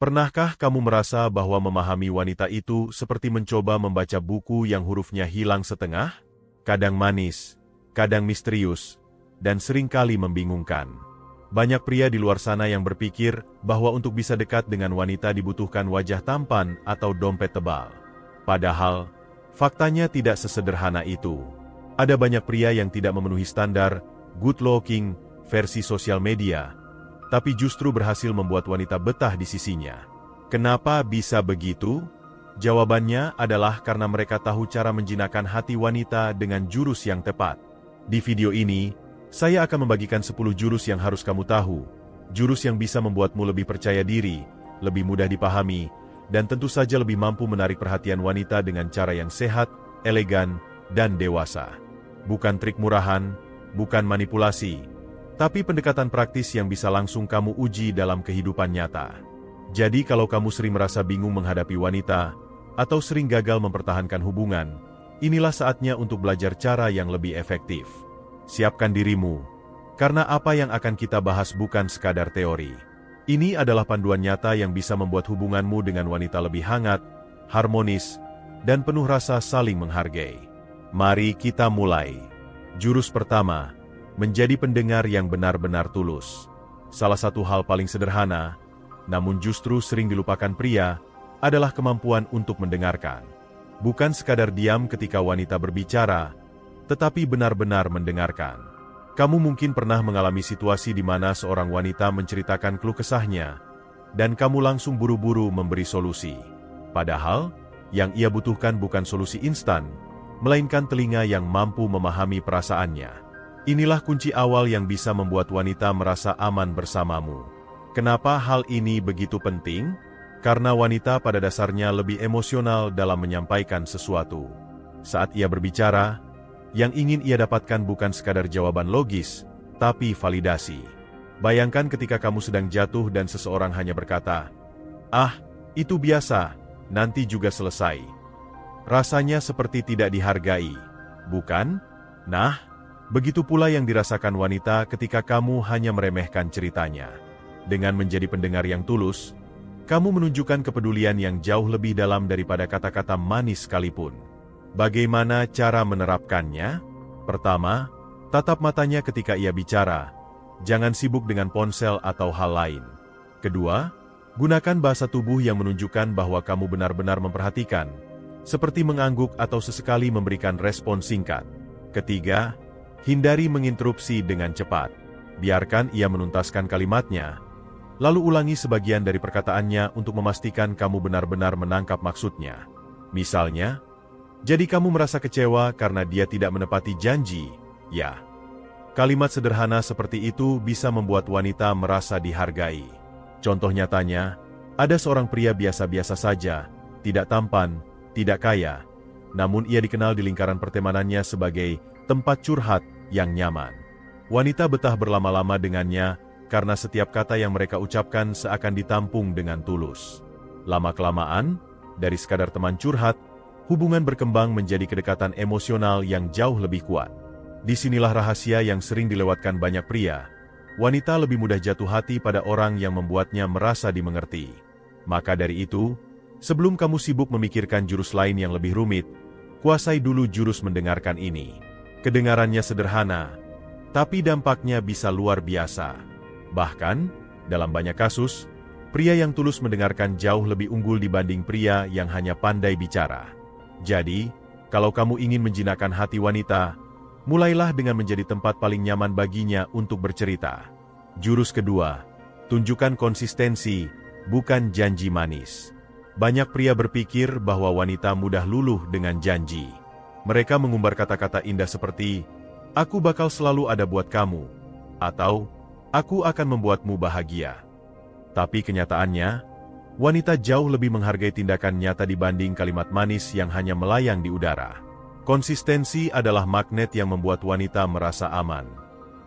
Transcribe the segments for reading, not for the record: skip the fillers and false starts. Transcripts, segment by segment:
Pernahkah kamu merasa bahwa memahami wanita itu seperti mencoba membaca buku yang hurufnya hilang setengah? Kadang manis, kadang misterius, dan seringkali membingungkan. Banyak pria di luar sana yang berpikir bahwa untuk bisa dekat dengan wanita dibutuhkan wajah tampan atau dompet tebal. Padahal, faktanya tidak sesederhana itu. Ada banyak pria yang tidak memenuhi standar good looking versi sosial media, tapi justru berhasil membuat wanita betah di sisinya. Kenapa bisa begitu? Jawabannya adalah karena mereka tahu cara menjinakkan hati wanita dengan jurus yang tepat. Di video ini, saya akan membagikan 10 jurus yang harus kamu tahu. Jurus yang bisa membuatmu lebih percaya diri, lebih mudah dipahami, dan tentu saja lebih mampu menarik perhatian wanita dengan cara yang sehat, elegan, dan dewasa. Bukan trik murahan, bukan manipulasi, tapi pendekatan praktis yang bisa langsung kamu uji dalam kehidupan nyata. Jadi kalau kamu sering merasa bingung menghadapi wanita, atau sering gagal mempertahankan hubungan, inilah saatnya untuk belajar cara yang lebih efektif. Siapkan dirimu, karena apa yang akan kita bahas bukan sekadar teori. Ini adalah panduan nyata yang bisa membuat hubunganmu dengan wanita lebih hangat, harmonis, dan penuh rasa saling menghargai. Mari kita mulai. Jurus pertama, menjadi pendengar yang benar-benar tulus. Salah satu hal paling sederhana, namun justru sering dilupakan pria, adalah kemampuan untuk mendengarkan. Bukan sekadar diam ketika wanita berbicara, tetapi benar-benar mendengarkan. Kamu mungkin pernah mengalami situasi di mana seorang wanita menceritakan keluh kesahnya, dan kamu langsung buru-buru memberi solusi. Padahal, yang ia butuhkan bukan solusi instan, melainkan telinga yang mampu memahami perasaannya. Inilah kunci awal yang bisa membuat wanita merasa aman bersamamu. Kenapa hal ini begitu penting? Karena wanita pada dasarnya lebih emosional dalam menyampaikan sesuatu. Saat ia berbicara, yang ingin ia dapatkan bukan sekadar jawaban logis, tapi validasi. Bayangkan ketika kamu sedang jatuh dan seseorang hanya berkata, "Ah, itu biasa, nanti juga selesai." Rasanya seperti tidak dihargai, bukan? Nah, begitu pula yang dirasakan wanita ketika kamu hanya meremehkan ceritanya. Dengan menjadi pendengar yang tulus, kamu menunjukkan kepedulian yang jauh lebih dalam daripada kata-kata manis sekalipun. Bagaimana cara menerapkannya? Pertama, tatap matanya ketika ia bicara. Jangan sibuk dengan ponsel atau hal lain. Kedua, gunakan bahasa tubuh yang menunjukkan bahwa kamu benar-benar memperhatikan, seperti mengangguk atau sesekali memberikan respon singkat. Ketiga, hindari menginterupsi dengan cepat. Biarkan ia menuntaskan kalimatnya, lalu ulangi sebagian dari perkataannya untuk memastikan kamu benar-benar menangkap maksudnya. Misalnya, jadi kamu merasa kecewa karena dia tidak menepati janji, ya. Kalimat sederhana seperti itu bisa membuat wanita merasa dihargai. Contoh nyatanya, ada seorang pria biasa-biasa saja, tidak tampan, tidak kaya, namun ia dikenal di lingkaran pertemanannya sebagai tempat curhat yang nyaman. Wanita betah berlama-lama dengannya karena setiap kata yang mereka ucapkan seakan ditampung dengan tulus. Lama-kelamaan, dari sekadar teman curhat, hubungan berkembang menjadi kedekatan emosional yang jauh lebih kuat. Disinilah rahasia yang sering dilewatkan banyak pria. Wanita lebih mudah jatuh hati pada orang yang membuatnya merasa dimengerti. Maka dari itu, sebelum kamu sibuk memikirkan jurus lain yang lebih rumit, kuasai dulu jurus mendengarkan ini. Kedengarannya sederhana, tapi dampaknya bisa luar biasa. Bahkan, dalam banyak kasus, pria yang tulus mendengarkan jauh lebih unggul dibanding pria yang hanya pandai bicara. Jadi, kalau kamu ingin menjinakkan hati wanita, mulailah dengan menjadi tempat paling nyaman baginya untuk bercerita. Jurus kedua, tunjukkan konsistensi, bukan janji manis. Banyak pria berpikir bahwa wanita mudah luluh dengan janji. Mereka mengumbar kata-kata indah seperti, "Aku bakal selalu ada buat kamu," atau "Aku akan membuatmu bahagia." Tapi kenyataannya, wanita jauh lebih menghargai tindakan nyata dibanding kalimat manis yang hanya melayang di udara. Konsistensi adalah magnet yang membuat wanita merasa aman.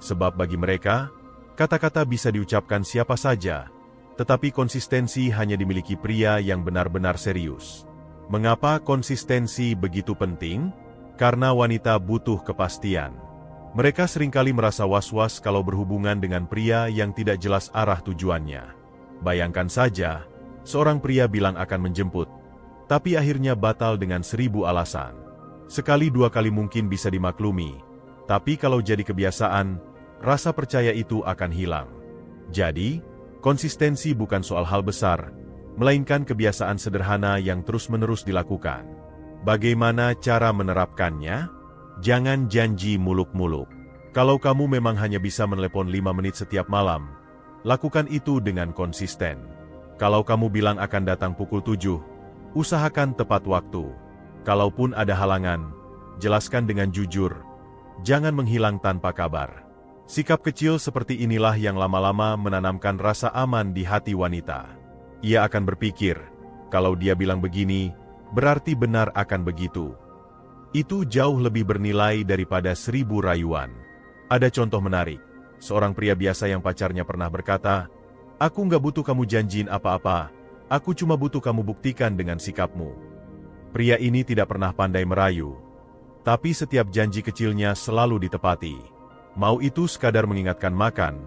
Sebab bagi mereka, kata-kata bisa diucapkan siapa saja, tetapi konsistensi hanya dimiliki pria yang benar-benar serius. Mengapa konsistensi begitu penting? Karena wanita butuh kepastian. Mereka seringkali merasa was-was kalau berhubungan dengan pria yang tidak jelas arah tujuannya. Bayangkan saja, Seorang pria bilang akan menjemput, tapi akhirnya batal dengan 1000 alasan. Sekali dua kali mungkin bisa dimaklumi, tapi kalau jadi kebiasaan, rasa percaya itu akan hilang. Jadi, konsistensi bukan soal hal besar, melainkan kebiasaan sederhana yang terus-menerus dilakukan. Bagaimana cara menerapkannya? Jangan janji muluk-muluk. Kalau kamu memang hanya bisa menelepon 5 menit setiap malam, lakukan itu dengan konsisten. Kalau kamu bilang akan datang pukul 7, usahakan tepat waktu. Kalaupun ada halangan, jelaskan dengan jujur. Jangan menghilang tanpa kabar. Sikap kecil seperti inilah yang lama-lama menanamkan rasa aman di hati wanita. Ia akan berpikir, kalau dia bilang begini, berarti benar akan begitu. Itu jauh lebih bernilai daripada 1000 rayuan. Ada contoh menarik. Seorang pria biasa yang pacarnya pernah berkata, "Aku nggak butuh kamu janjiin apa-apa, aku cuma butuh kamu buktikan dengan sikapmu." Pria ini tidak pernah pandai merayu, tapi setiap janji kecilnya selalu ditepati. Mau itu sekadar mengingatkan makan,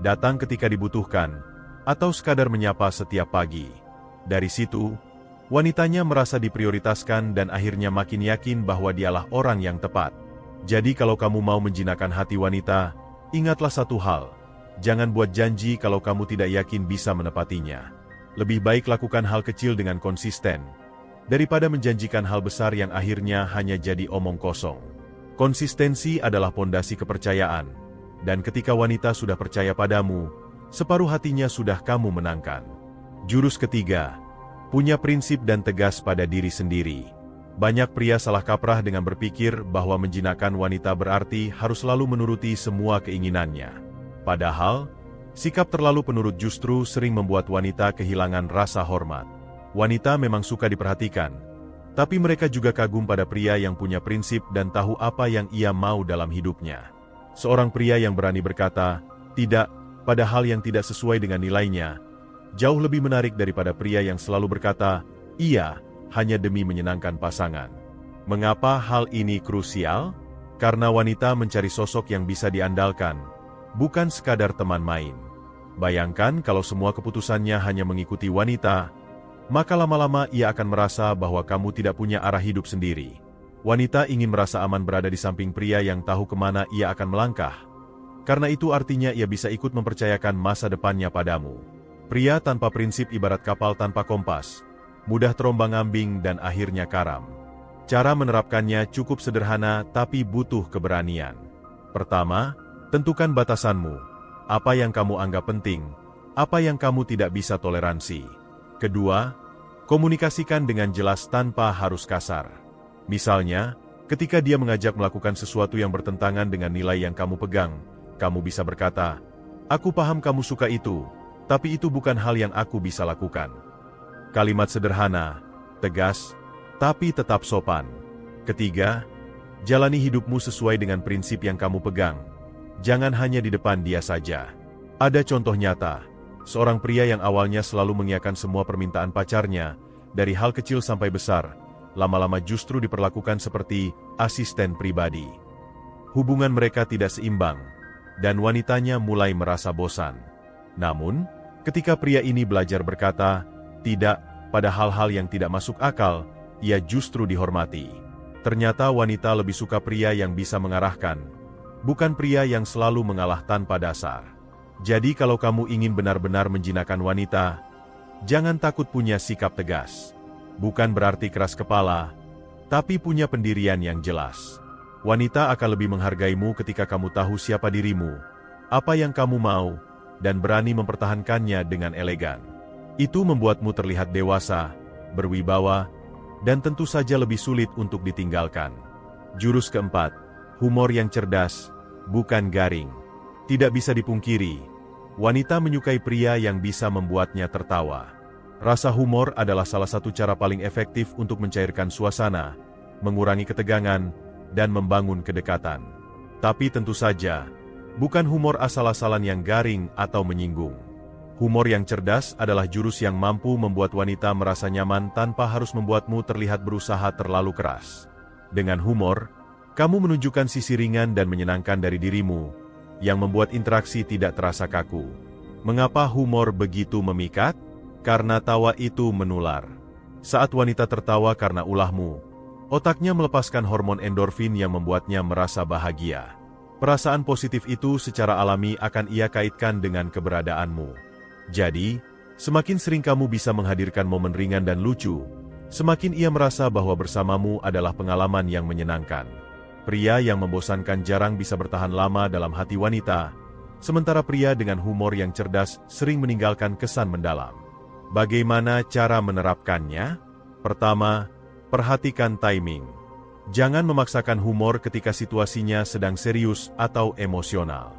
datang ketika dibutuhkan, atau sekadar menyapa setiap pagi. Dari situ, wanitanya merasa diprioritaskan dan akhirnya makin yakin bahwa dialah orang yang tepat. Jadi kalau kamu mau menjinakkan hati wanita, ingatlah satu hal, jangan buat janji kalau kamu tidak yakin bisa menepatinya. Lebih baik lakukan hal kecil dengan konsisten, daripada menjanjikan hal besar yang akhirnya hanya jadi omong kosong. Konsistensi adalah pondasi kepercayaan, dan ketika wanita sudah percaya padamu, separuh hatinya sudah kamu menangkan. Jurus ketiga, punya prinsip dan tegas pada diri sendiri. Banyak pria salah kaprah dengan berpikir bahwa menjinakkan wanita berarti harus selalu menuruti semua keinginannya. Padahal, sikap terlalu penurut justru sering membuat wanita kehilangan rasa hormat. Wanita memang suka diperhatikan, tapi mereka juga kagum pada pria yang punya prinsip dan tahu apa yang ia mau dalam hidupnya. Seorang pria yang berani berkata, "tidak," pada hal yang tidak sesuai dengan nilainya, jauh lebih menarik daripada pria yang selalu berkata, "iya," hanya demi menyenangkan pasangan. Mengapa hal ini krusial? Karena wanita mencari sosok yang bisa diandalkan, bukan sekadar teman main. Bayangkan kalau semua keputusannya hanya mengikuti wanita, maka lama-lama ia akan merasa bahwa kamu tidak punya arah hidup sendiri. Wanita ingin merasa aman berada di samping pria yang tahu kemana ia akan melangkah. Karena itu artinya ia bisa ikut mempercayakan masa depannya padamu. Pria tanpa prinsip ibarat kapal tanpa kompas, mudah terombang-ambing dan akhirnya karam. Cara menerapkannya cukup sederhana tapi butuh keberanian. Pertama, tentukan batasanmu. Apa yang kamu anggap penting, apa yang kamu tidak bisa toleransi. Kedua, komunikasikan dengan jelas tanpa harus kasar. Misalnya, ketika dia mengajak melakukan sesuatu yang bertentangan dengan nilai yang kamu pegang, kamu bisa berkata, "Aku paham kamu suka itu, tapi itu bukan hal yang aku bisa lakukan." Kalimat sederhana, tegas, tapi tetap sopan. Ketiga, jalani hidupmu sesuai dengan prinsip yang kamu pegang. Jangan hanya di depan dia saja. Ada contoh nyata, seorang pria yang awalnya selalu mengiyakan semua permintaan pacarnya, dari hal kecil sampai besar, lama-lama justru diperlakukan seperti asisten pribadi. Hubungan mereka tidak seimbang, dan wanitanya mulai merasa bosan. Namun, ketika pria ini belajar berkata, "tidak," pada hal-hal yang tidak masuk akal, ia justru dihormati. Ternyata wanita lebih suka pria yang bisa mengarahkan, bukan pria yang selalu mengalah tanpa dasar. Jadi kalau kamu ingin benar-benar menjinakkan wanita, jangan takut punya sikap tegas. Bukan berarti keras kepala, tapi punya pendirian yang jelas. Wanita akan lebih menghargaimu ketika kamu tahu siapa dirimu, apa yang kamu mau, dan berani mempertahankannya dengan elegan. Itu membuatmu terlihat dewasa, berwibawa, dan tentu saja lebih sulit untuk ditinggalkan. Jurus keempat, humor yang cerdas, bukan garing. Tidak bisa dipungkiri, wanita menyukai pria yang bisa membuatnya tertawa. Rasa humor adalah salah satu cara paling efektif untuk mencairkan suasana, mengurangi ketegangan, dan membangun kedekatan. Tapi tentu saja, bukan humor asal-asalan yang garing atau menyinggung. Humor yang cerdas adalah jurus yang mampu membuat wanita merasa nyaman tanpa harus membuatmu terlihat berusaha terlalu keras. Dengan humor, kamu menunjukkan sisi ringan dan menyenangkan dari dirimu, yang membuat interaksi tidak terasa kaku. Mengapa humor begitu memikat? karena tawa itu menular. Saat wanita tertawa karena ulahmu, otaknya melepaskan hormon endorfin yang membuatnya merasa bahagia. Perasaan positif itu secara alami akan ia kaitkan dengan keberadaanmu. Jadi, semakin sering kamu bisa menghadirkan momen ringan dan lucu, semakin ia merasa bahwa bersamamu adalah pengalaman yang menyenangkan. Pria yang membosankan jarang bisa bertahan lama dalam hati wanita, sementara pria dengan humor yang cerdas sering meninggalkan kesan mendalam. Bagaimana cara menerapkannya? Pertama, perhatikan timing. Jangan memaksakan humor ketika situasinya sedang serius atau emosional.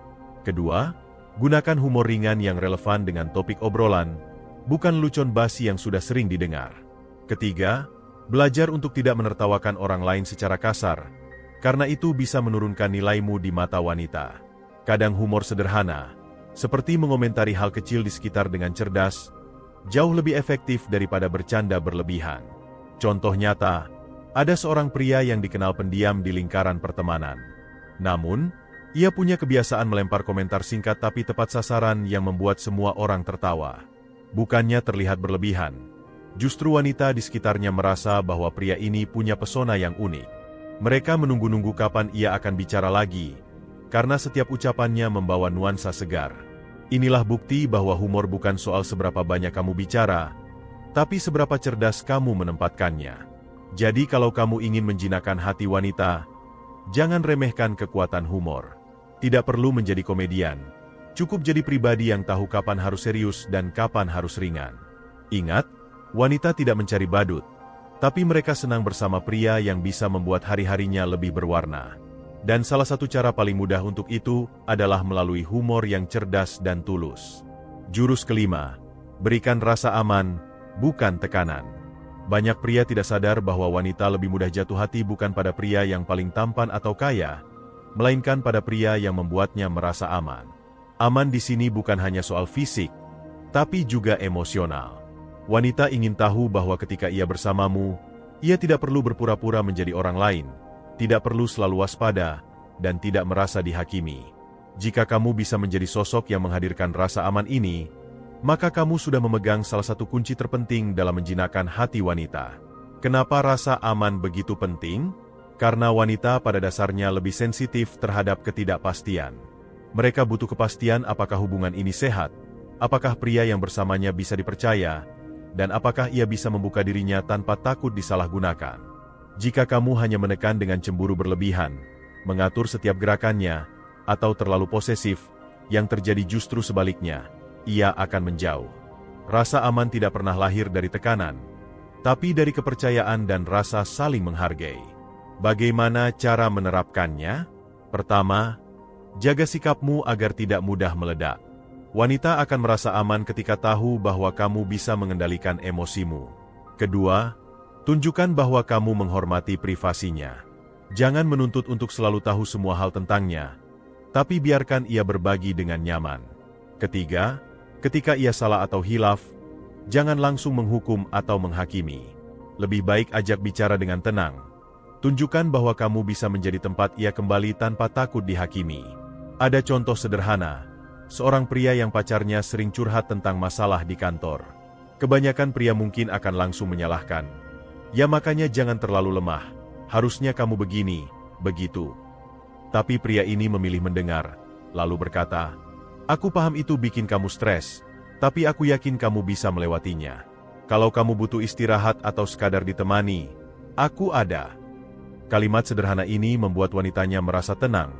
Kedua, gunakan humor ringan yang relevan dengan topik obrolan, bukan lucon basi yang sudah sering didengar. Ketiga, belajar untuk tidak menertawakan orang lain secara kasar, karena itu bisa menurunkan nilaimu di mata wanita. Kadang humor sederhana, seperti mengomentari hal kecil di sekitar dengan cerdas, jauh lebih efektif daripada bercanda berlebihan. Contoh nyata, ada seorang pria yang dikenal pendiam di lingkaran pertemanan. Namun, ia punya kebiasaan melempar komentar singkat tapi tepat sasaran yang membuat semua orang tertawa. Bukannya terlihat berlebihan, justru wanita di sekitarnya merasa bahwa pria ini punya pesona yang unik. Mereka menunggu-nunggu kapan ia akan bicara lagi, karena setiap ucapannya membawa nuansa segar. Inilah bukti bahwa humor bukan soal seberapa banyak kamu bicara, tapi seberapa cerdas kamu menempatkannya. Jadi kalau kamu ingin menjinakkan hati wanita, jangan remehkan kekuatan humor. Tidak perlu menjadi komedian, cukup jadi pribadi yang tahu kapan harus serius dan kapan harus ringan. Ingat, wanita tidak mencari badut, tapi mereka senang bersama pria yang bisa membuat hari-harinya lebih berwarna. Dan salah satu cara paling mudah untuk itu adalah melalui humor yang cerdas dan tulus. Jurus kelima, berikan rasa aman, bukan tekanan. Banyak pria tidak sadar bahwa wanita lebih mudah jatuh hati bukan pada pria yang paling tampan atau kaya, melainkan pada pria yang membuatnya merasa aman. Aman di sini bukan hanya soal fisik, tapi juga emosional. Wanita ingin tahu bahwa ketika ia bersamamu, ia tidak perlu berpura-pura menjadi orang lain, tidak perlu selalu waspada, dan tidak merasa dihakimi. Jika kamu bisa menjadi sosok yang menghadirkan rasa aman ini, maka kamu sudah memegang salah satu kunci terpenting dalam menjinakkan hati wanita. Kenapa rasa aman begitu penting? Karena wanita pada dasarnya lebih sensitif terhadap ketidakpastian. Mereka butuh kepastian apakah hubungan ini sehat, apakah pria yang bersamanya bisa dipercaya, dan apakah ia bisa membuka dirinya tanpa takut disalahgunakan. Jika kamu hanya menekan dengan cemburu berlebihan, mengatur setiap gerakannya, atau terlalu posesif, yang terjadi justru sebaliknya, ia akan menjauh. Rasa aman tidak pernah lahir dari tekanan, tapi dari kepercayaan dan rasa saling menghargai. Bagaimana cara menerapkannya? Pertama, jaga sikapmu agar tidak mudah meledak. Wanita akan merasa aman ketika tahu bahwa kamu bisa mengendalikan emosimu. Kedua, tunjukkan bahwa kamu menghormati privasinya. Jangan menuntut untuk selalu tahu semua hal tentangnya, tapi biarkan ia berbagi dengan nyaman. Ketiga, ketika ia salah atau hilaf, jangan langsung menghukum atau menghakimi. Lebih baik ajak bicara dengan tenang. Tunjukkan bahwa kamu bisa menjadi tempat ia kembali tanpa takut dihakimi. Ada contoh sederhana, seorang pria yang pacarnya sering curhat tentang masalah di kantor. Kebanyakan pria mungkin akan langsung menyalahkan. Ya makanya jangan terlalu lemah, harusnya kamu begini, begitu. Tapi pria ini memilih mendengar, lalu berkata, "Aku paham itu bikin kamu stres, tapi aku yakin kamu bisa melewatinya. Kalau kamu butuh istirahat atau sekadar ditemani, aku ada." Kalimat sederhana ini membuat wanitanya merasa tenang,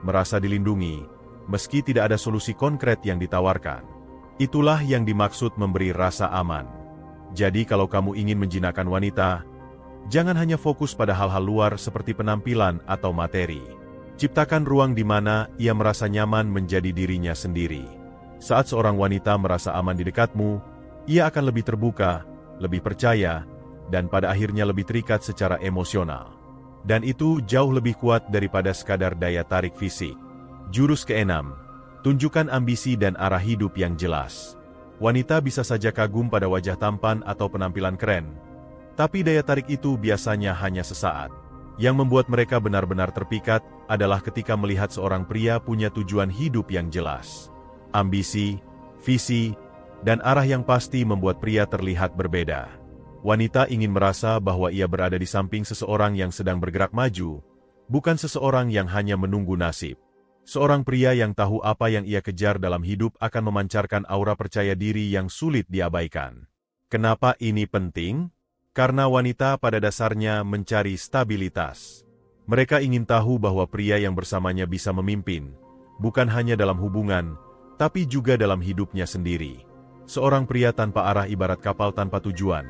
merasa dilindungi, meski tidak ada solusi konkret yang ditawarkan. Itulah yang dimaksud memberi rasa aman. Jadi kalau kamu ingin menjinakkan wanita, jangan hanya fokus pada hal-hal luar seperti penampilan atau materi. Ciptakan ruang di mana ia merasa nyaman menjadi dirinya sendiri. Saat seorang wanita merasa aman di dekatmu, ia akan lebih terbuka, lebih percaya, dan pada akhirnya lebih terikat secara emosional. Dan itu jauh lebih kuat daripada sekadar daya tarik fisik. Jurus keenam, tunjukkan ambisi dan arah hidup yang jelas. Wanita bisa saja kagum pada wajah tampan atau penampilan keren, tapi daya tarik itu biasanya hanya sesaat. Yang membuat mereka benar-benar terpikat adalah ketika melihat seorang pria punya tujuan hidup yang jelas. Ambisi, visi, Dan arah yang pasti membuat pria terlihat berbeda. Wanita ingin merasa bahwa ia berada di samping seseorang yang sedang bergerak maju, bukan seseorang yang hanya menunggu nasib. Seorang pria yang tahu apa yang ia kejar dalam hidup akan memancarkan aura percaya diri yang sulit diabaikan. Kenapa ini penting? Karena wanita pada dasarnya mencari stabilitas. Mereka ingin tahu bahwa pria yang bersamanya bisa memimpin, bukan hanya dalam hubungan, tapi juga dalam hidupnya sendiri. Seorang pria tanpa arah ibarat kapal tanpa tujuan,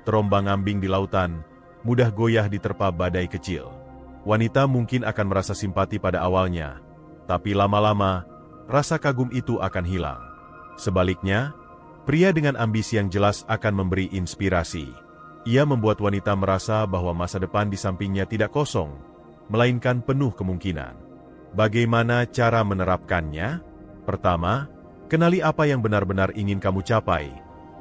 terombang-ambing di lautan, mudah goyah diterpa badai kecil. Wanita mungkin akan merasa simpati pada awalnya, tapi lama-lama, rasa kagum itu akan hilang. Sebaliknya, pria dengan ambisi yang jelas akan memberi inspirasi. Ia membuat wanita merasa bahwa masa depan di sampingnya tidak kosong, melainkan penuh kemungkinan. Bagaimana cara menerapkannya? Pertama, kenali apa yang benar-benar ingin kamu capai,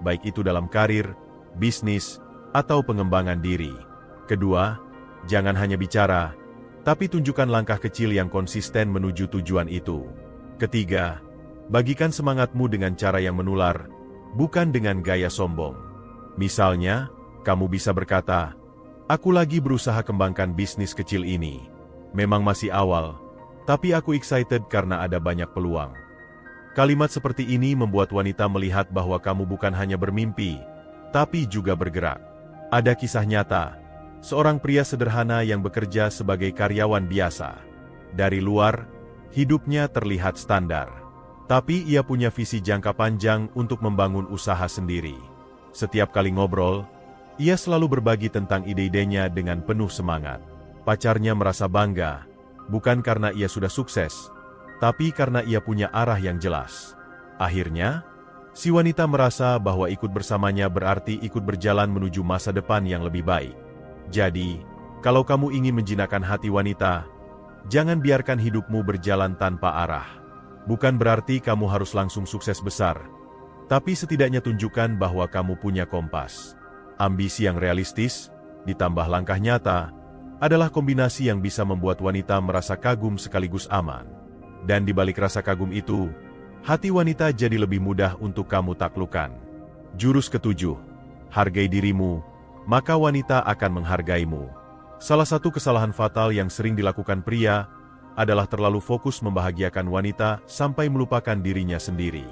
baik itu dalam karir, bisnis, atau pengembangan diri. Kedua, jangan hanya bicara, tapi tunjukkan langkah kecil yang konsisten menuju tujuan itu. Ketiga, bagikan semangatmu dengan cara yang menular, bukan dengan gaya sombong. Misalnya, kamu bisa berkata, "Aku lagi berusaha kembangkan bisnis kecil ini. Memang masih awal, tapi aku excited karena ada banyak peluang." Kalimat seperti ini membuat wanita melihat bahwa kamu bukan hanya bermimpi, tapi juga bergerak. Ada kisah nyata. Seorang pria sederhana yang bekerja sebagai karyawan biasa. Dari luar, hidupnya terlihat standar. Tapi ia punya visi jangka panjang untuk membangun usaha sendiri. Setiap kali ngobrol, ia selalu berbagi tentang ide-idenya dengan penuh semangat. Pacarnya merasa bangga, bukan karena ia sudah sukses, tapi karena ia punya arah yang jelas. Akhirnya, si wanita merasa bahwa ikut bersamanya berarti ikut berjalan menuju masa depan yang lebih baik. Jadi, kalau kamu ingin menjinakkan hati wanita, jangan biarkan hidupmu berjalan tanpa arah. Bukan berarti kamu harus langsung sukses besar, tapi setidaknya tunjukkan bahwa kamu punya kompas. Ambisi yang realistis, ditambah langkah nyata, adalah kombinasi yang bisa membuat wanita merasa kagum sekaligus aman. Dan di balik rasa kagum itu, hati wanita jadi lebih mudah untuk kamu taklukkan. Jurus ketujuh, hargai dirimu, maka wanita akan menghargaimu. Salah satu kesalahan fatal yang sering dilakukan pria adalah terlalu fokus membahagiakan wanita sampai melupakan dirinya sendiri.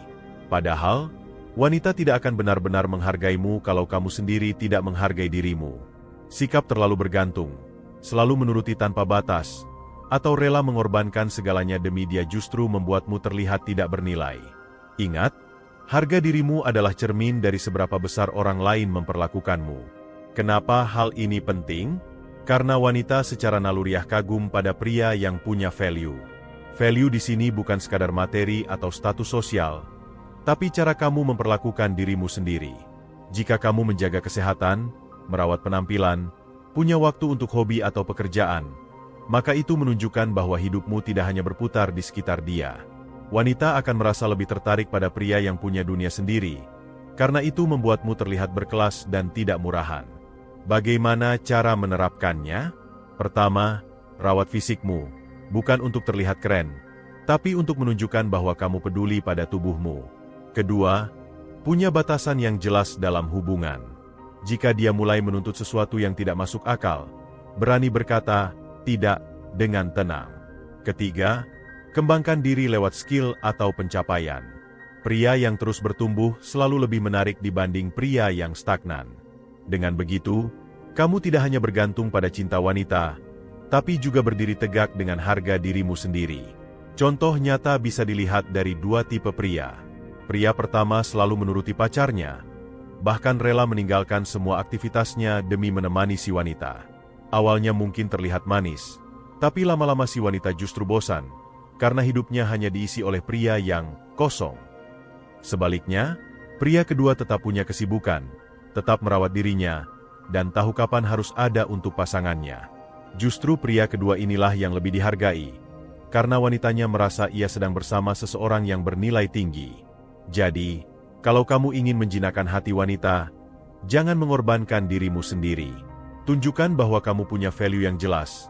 Padahal, wanita tidak akan benar-benar menghargaimu kalau kamu sendiri tidak menghargai dirimu. Sikap terlalu bergantung, selalu menuruti tanpa batas, atau rela mengorbankan segalanya demi dia justru membuatmu terlihat tidak bernilai. Ingat, harga dirimu adalah cermin dari seberapa besar orang lain memperlakukanmu. Kenapa hal ini penting? Karena wanita secara naluriah kagum pada pria yang punya value. Value di sini bukan sekadar materi atau status sosial, tapi cara kamu memperlakukan dirimu sendiri. Jika kamu menjaga kesehatan, merawat penampilan, punya waktu untuk hobi atau pekerjaan, maka itu menunjukkan bahwa hidupmu tidak hanya berputar di sekitar dia. Wanita akan merasa lebih tertarik pada pria yang punya dunia sendiri, karena itu membuatmu terlihat berkelas dan tidak murahan. Bagaimana cara menerapkannya? Pertama, rawat fisikmu, bukan untuk terlihat keren, tapi untuk menunjukkan bahwa kamu peduli pada tubuhmu. Kedua, punya batasan yang jelas dalam hubungan. Jika dia mulai menuntut sesuatu yang tidak masuk akal, berani berkata tidak dengan tenang. Ketiga, kembangkan diri lewat skill atau pencapaian. Pria yang terus bertumbuh selalu lebih menarik dibanding pria yang stagnan. Dengan begitu, kamu tidak hanya bergantung pada cinta wanita, tapi juga berdiri tegak dengan harga dirimu sendiri. Contoh nyata bisa dilihat dari dua tipe pria. Pria pertama selalu menuruti pacarnya, bahkan rela meninggalkan semua aktivitasnya demi menemani si wanita. Awalnya mungkin terlihat manis, tapi lama-lama si wanita justru bosan, karena hidupnya hanya diisi oleh pria yang kosong. Sebaliknya, pria kedua tetap punya kesibukan, tetap merawat dirinya, dan tahu kapan harus ada untuk pasangannya. Justru pria kedua inilah yang lebih dihargai, karena wanitanya merasa ia sedang bersama seseorang yang bernilai tinggi. Jadi, kalau kamu ingin menjinakkan hati wanita, jangan mengorbankan dirimu sendiri. Tunjukkan bahwa kamu punya value yang jelas,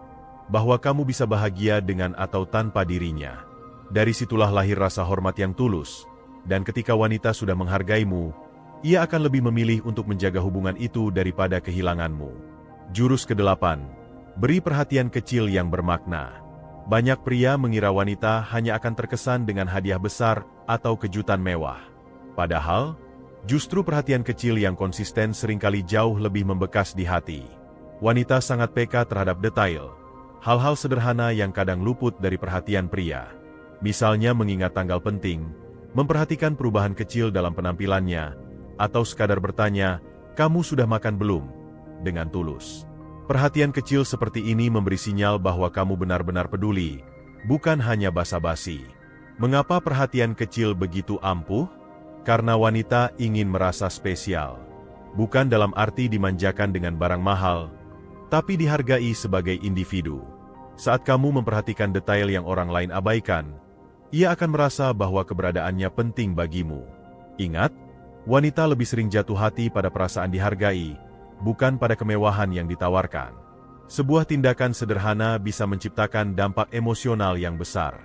bahwa kamu bisa bahagia dengan atau tanpa dirinya. Dari situlah lahir rasa hormat yang tulus, Dan ketika wanita sudah menghargaimu, ia akan lebih memilih untuk menjaga hubungan itu daripada kehilanganmu. Jurus ke-8. Beri perhatian kecil yang bermakna. Banyak pria mengira wanita hanya akan terkesan dengan hadiah besar atau kejutan mewah. Padahal, justru perhatian kecil yang konsisten seringkali jauh lebih membekas di hati. Wanita sangat peka terhadap detail, hal-hal sederhana yang kadang luput dari perhatian pria. Misalnya mengingat tanggal penting, memperhatikan perubahan kecil dalam penampilannya, atau sekadar bertanya, "Kamu sudah makan belum?" dengan tulus. Perhatian kecil seperti ini memberi sinyal bahwa kamu benar-benar peduli, bukan hanya basa-basi. Mengapa perhatian kecil begitu ampuh? Karena wanita ingin merasa spesial. Bukan dalam arti dimanjakan dengan barang mahal, tapi dihargai sebagai individu. Saat kamu memperhatikan detail yang orang lain abaikan, ia akan merasa bahwa keberadaannya penting bagimu. Ingat, wanita lebih sering jatuh hati pada perasaan dihargai, bukan pada kemewahan yang ditawarkan. Sebuah tindakan sederhana bisa menciptakan dampak emosional yang besar.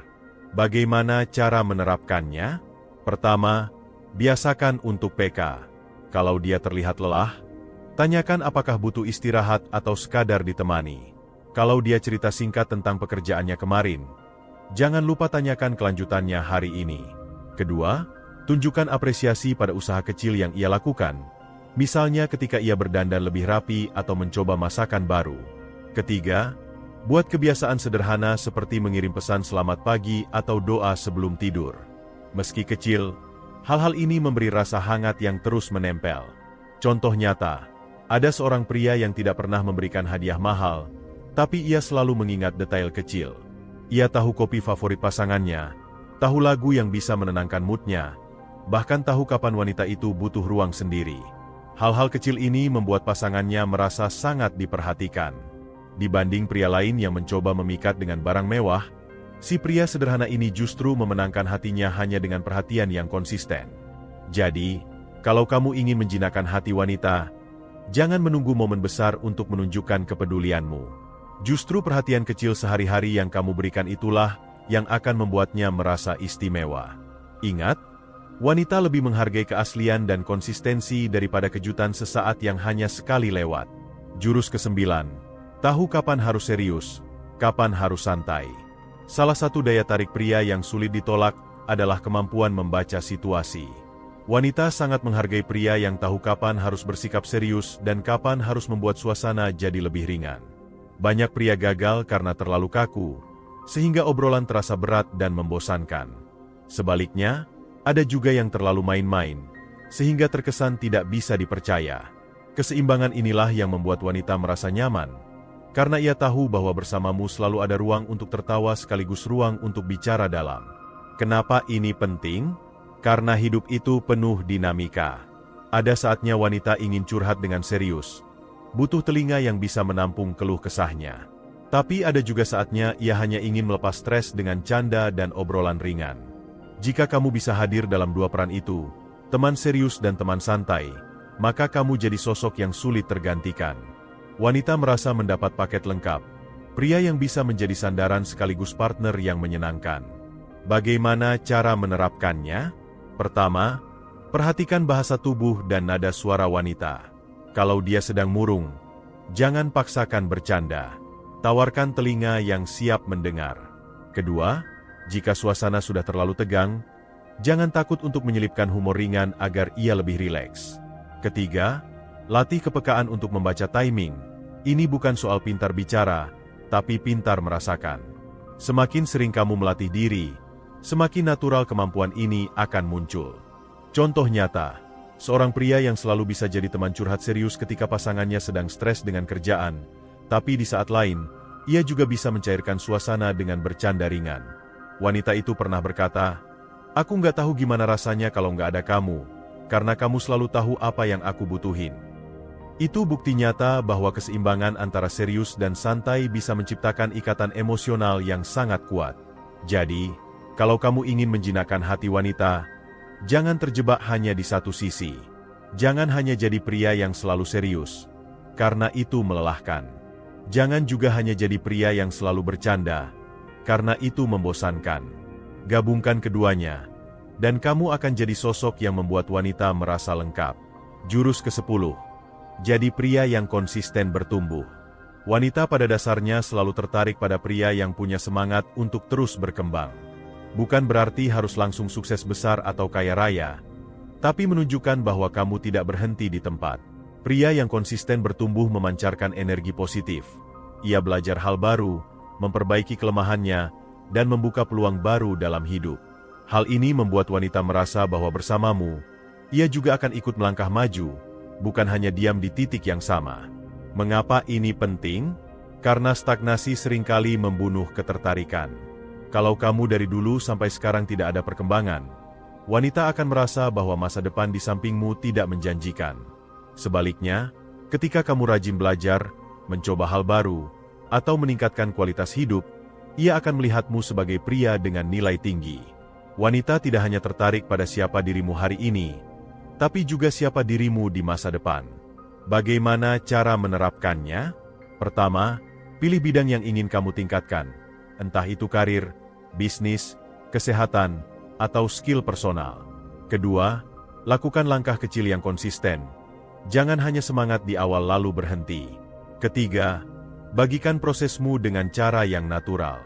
Bagaimana cara menerapkannya? Pertama, biasakan untuk peka. Kalau dia terlihat lelah, tanyakan apakah butuh istirahat atau sekadar ditemani. Kalau dia cerita singkat tentang pekerjaannya kemarin, jangan lupa tanyakan kelanjutannya hari ini. Kedua, tunjukkan apresiasi pada usaha kecil yang ia lakukan. Misalnya ketika ia berdandan lebih rapi atau mencoba masakan baru. Ketiga, buat kebiasaan sederhana seperti mengirim pesan selamat pagi atau doa sebelum tidur. Meski kecil, hal-hal ini memberi rasa hangat yang terus menempel. Contoh nyata, ada seorang pria yang tidak pernah memberikan hadiah mahal, tapi ia selalu mengingat detail kecil. Ia tahu kopi favorit pasangannya, tahu lagu yang bisa menenangkan moodnya, bahkan tahu kapan wanita itu butuh ruang sendiri. Hal-hal kecil ini membuat pasangannya merasa sangat diperhatikan. Dibanding pria lain yang mencoba memikat dengan barang mewah, si pria sederhana ini justru memenangkan hatinya hanya dengan perhatian yang konsisten. Jadi, kalau kamu ingin menjinakkan hati wanita, jangan menunggu momen besar untuk menunjukkan kepedulianmu. Justru perhatian kecil sehari-hari yang kamu berikan itulah yang akan membuatnya merasa istimewa. Ingat, wanita lebih menghargai keaslian dan konsistensi daripada kejutan sesaat yang hanya sekali lewat. Jurus ke-9. Tahu kapan harus serius, kapan harus santai. Salah satu daya tarik pria yang sulit ditolak adalah kemampuan membaca situasi. Wanita sangat menghargai pria yang tahu kapan harus bersikap serius dan kapan harus membuat suasana jadi lebih ringan. Banyak pria gagal karena terlalu kaku, sehingga obrolan terasa berat dan membosankan. Sebaliknya, ada juga yang terlalu main-main, sehingga terkesan tidak bisa dipercaya. Keseimbangan inilah yang membuat wanita merasa nyaman, karena ia tahu bahwa bersamamu selalu ada ruang untuk tertawa sekaligus ruang untuk bicara dalam. Kenapa ini penting? Karena hidup itu penuh dinamika. Ada saatnya wanita ingin curhat dengan serius, butuh telinga yang bisa menampung keluh kesahnya. Tapi ada juga saatnya ia hanya ingin melepas stres dengan canda dan obrolan ringan. Jika kamu bisa hadir dalam dua peran itu, teman serius dan teman santai, maka kamu jadi sosok yang sulit tergantikan. Wanita merasa mendapat paket lengkap, pria yang bisa menjadi sandaran sekaligus partner yang menyenangkan. Bagaimana cara menerapkannya? Pertama, perhatikan bahasa tubuh dan nada suara wanita. Kalau dia sedang murung, jangan paksakan bercanda. Tawarkan telinga yang siap mendengar. Kedua, jika suasana sudah terlalu tegang, jangan takut untuk menyelipkan humor ringan agar ia lebih rileks. Ketiga, latih kepekaan untuk membaca timing. Ini bukan soal pintar bicara, tapi pintar merasakan. Semakin sering kamu melatih diri, semakin natural kemampuan ini akan muncul. Contoh nyata, seorang pria yang selalu bisa jadi teman curhat serius ketika pasangannya sedang stres dengan kerjaan, tapi di saat lain, ia juga bisa mencairkan suasana dengan bercanda ringan. Wanita itu pernah berkata, "Aku nggak tahu gimana rasanya kalau nggak ada kamu, karena kamu selalu tahu apa yang aku butuhin." Itu bukti nyata bahwa keseimbangan antara serius dan santai bisa menciptakan ikatan emosional yang sangat kuat. Jadi, kalau kamu ingin menjinakkan hati wanita, jangan terjebak hanya di satu sisi. Jangan hanya jadi pria yang selalu serius, karena itu melelahkan. Jangan juga hanya jadi pria yang selalu bercanda, karena itu membosankan. Gabungkan keduanya. Dan kamu akan jadi sosok yang membuat wanita merasa lengkap. Jurus ke-10. Jadi pria yang konsisten bertumbuh. Wanita pada dasarnya selalu tertarik pada pria yang punya semangat untuk terus berkembang. Bukan berarti harus langsung sukses besar atau kaya raya, tapi menunjukkan bahwa kamu tidak berhenti di tempat. Pria yang konsisten bertumbuh memancarkan energi positif. Ia belajar hal baru, memperbaiki kelemahannya, dan membuka peluang baru dalam hidup. Hal ini membuat wanita merasa bahwa bersamamu, ia juga akan ikut melangkah maju, bukan hanya diam di titik yang sama. Mengapa ini penting? Karena stagnasi seringkali membunuh ketertarikan. Kalau kamu dari dulu sampai sekarang tidak ada perkembangan, wanita akan merasa bahwa masa depan di sampingmu tidak menjanjikan. Sebaliknya, ketika kamu rajin belajar, mencoba hal baru, atau meningkatkan kualitas hidup, ia akan melihatmu sebagai pria dengan nilai tinggi. Wanita tidak hanya tertarik pada siapa dirimu hari ini, tapi juga siapa dirimu di masa depan. Bagaimana cara menerapkannya? Pertama, pilih bidang yang ingin kamu tingkatkan, entah itu karir, bisnis, kesehatan, atau skill personal. Kedua, lakukan langkah kecil yang konsisten. Jangan hanya semangat di awal lalu berhenti. Ketiga, bagikan prosesmu dengan cara yang natural.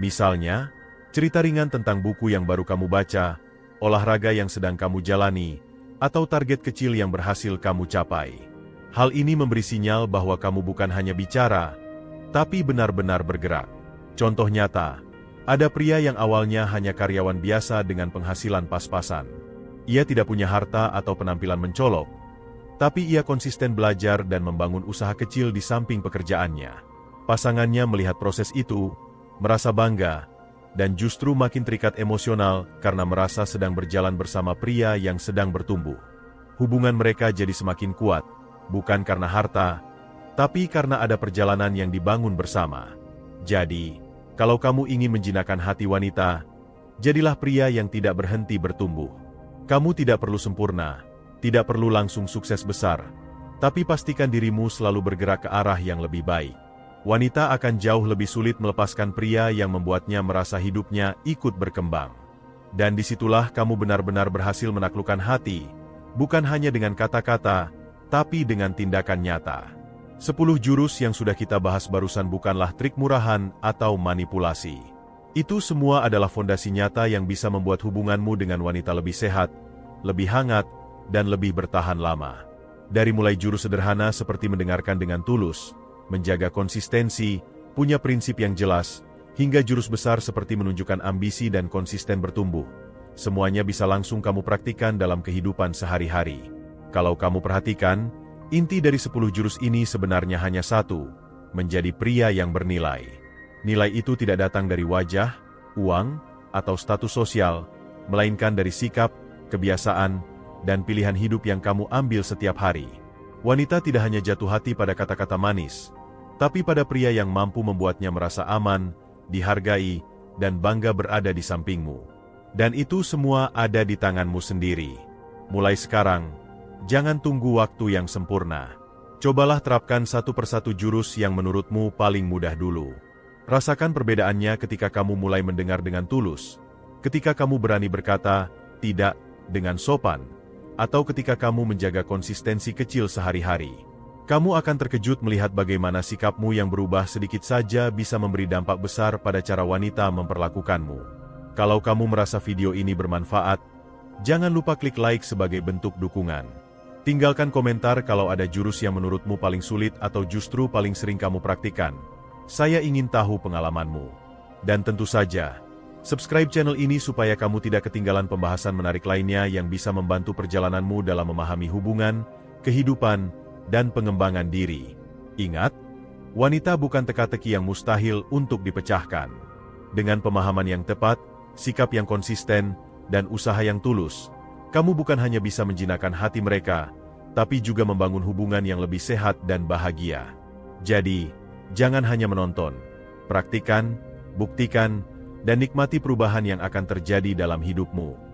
Misalnya, cerita ringan tentang buku yang baru kamu baca, olahraga yang sedang kamu jalani, atau target kecil yang berhasil kamu capai. Hal ini memberi sinyal bahwa kamu bukan hanya bicara, tapi benar-benar bergerak. Contoh nyata, ada pria yang awalnya hanya karyawan biasa dengan penghasilan pas-pasan. Ia tidak punya harta atau penampilan mencolok, tapi ia konsisten belajar dan membangun usaha kecil di samping pekerjaannya. Pasangannya melihat proses itu, merasa bangga, dan justru makin terikat emosional karena merasa sedang berjalan bersama pria yang sedang bertumbuh. Hubungan mereka jadi semakin kuat, bukan karena harta, tapi karena ada perjalanan yang dibangun bersama. Jadi, kalau kamu ingin menjinakkan hati wanita, jadilah pria yang tidak berhenti bertumbuh. Kamu tidak perlu sempurna, tidak perlu langsung sukses besar, tapi pastikan dirimu selalu bergerak ke arah yang lebih baik. Wanita akan jauh lebih sulit melepaskan pria yang membuatnya merasa hidupnya ikut berkembang. Dan disitulah kamu benar-benar berhasil menaklukkan hati, bukan hanya dengan kata-kata, tapi dengan tindakan nyata. 10 jurus yang sudah kita bahas barusan bukanlah trik murahan atau manipulasi. Itu semua adalah fondasi nyata yang bisa membuat hubunganmu dengan wanita lebih sehat, lebih hangat, dan lebih bertahan lama. Dari mulai jurus sederhana seperti mendengarkan dengan tulus, menjaga konsistensi, punya prinsip yang jelas, hingga jurus besar seperti menunjukkan ambisi dan konsisten bertumbuh. Semuanya bisa langsung kamu praktikkan dalam kehidupan sehari-hari. Kalau kamu perhatikan, inti dari 10 jurus ini sebenarnya hanya satu, menjadi pria yang bernilai. Nilai itu tidak datang dari wajah, uang, atau status sosial, melainkan dari sikap, kebiasaan, dan pilihan hidup yang kamu ambil setiap hari. Wanita tidak hanya jatuh hati pada kata-kata manis, tapi pada pria yang mampu membuatnya merasa aman, dihargai, dan bangga berada di sampingmu. Dan itu semua ada di tanganmu sendiri. Mulai sekarang, jangan tunggu waktu yang sempurna. Cobalah terapkan satu persatu jurus yang menurutmu paling mudah dulu. Rasakan perbedaannya ketika kamu mulai mendengar dengan tulus, ketika kamu berani berkata tidak dengan sopan, atau ketika kamu menjaga konsistensi kecil sehari-hari. Kamu akan terkejut melihat bagaimana sikapmu yang berubah sedikit saja bisa memberi dampak besar pada cara wanita memperlakukanmu. Kalau kamu merasa video ini bermanfaat, jangan lupa klik like sebagai bentuk dukungan. Tinggalkan komentar kalau ada jurus yang menurutmu paling sulit atau justru paling sering kamu praktikkan. Saya ingin tahu pengalamanmu. Dan tentu saja, subscribe channel ini supaya kamu tidak ketinggalan pembahasan menarik lainnya yang bisa membantu perjalananmu dalam memahami hubungan, kehidupan, dan pengembangan diri. Ingat, wanita bukan teka-teki yang mustahil untuk dipecahkan. Dengan pemahaman yang tepat, sikap yang konsisten, dan usaha yang tulus, kamu bukan hanya bisa menjinakkan hati mereka, tapi juga membangun hubungan yang lebih sehat dan bahagia. Jadi, jangan hanya menonton, praktikan, buktikan, dan nikmati perubahan yang akan terjadi dalam hidupmu.